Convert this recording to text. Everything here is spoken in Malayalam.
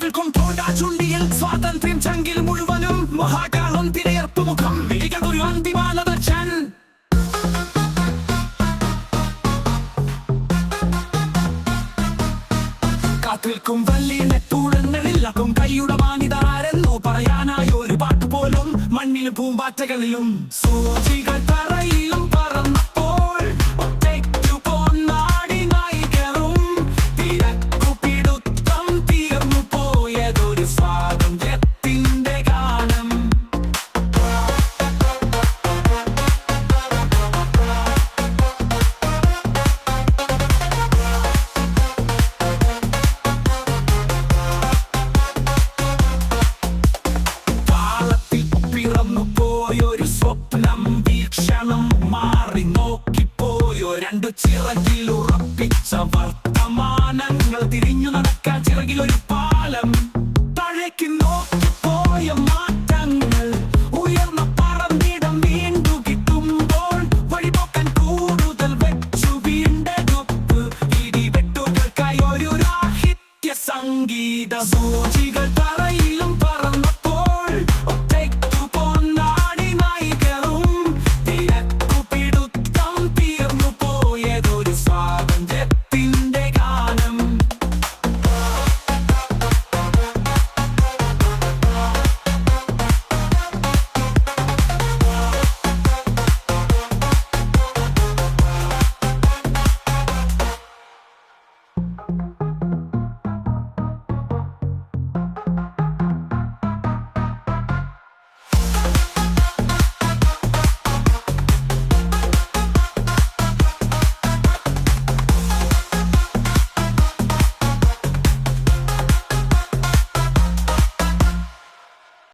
വിൽക്കും ചുണ്ടിയിൽ സ്വാതന്ത്ര്യം ചങ്കിൽ മുഴുവനും മഹാകാളം തിരയർപ്പുമുഖം ഒരു അന്തിമാനതൻ കാത്തിൽക്കും വല്ലിയിലെ തൂഴങ്ങളില്ലാക്കും കൈയുടെ മാനിതാരെന്നോ പറയാനായി ഒരു പാട്ട് പോലും മണ്ണിലും പൂമ്പാറ്റകളിലും സൂചികൾ തറയിലും പറന്നപ്പോൾ ഒറ്റയ്ക്കു പോന്നാടി നായികരും തിരക്കുപിടുത്തം തീർന്നു പോയതൊരു സ്വാതന്ത്ര്യത്തിന്റെ ഗാനം. പോയൊരു സ്വപ്നം വീക്ഷണം മാറി നോക്കിപ്പോയോ രണ്ടു ചിറകിൽ ഉറപ്പിച്ച വർത്തമാനങ്ങൾ തിരിഞ്ഞു നടക്കാൻ ചിറകിലൊരു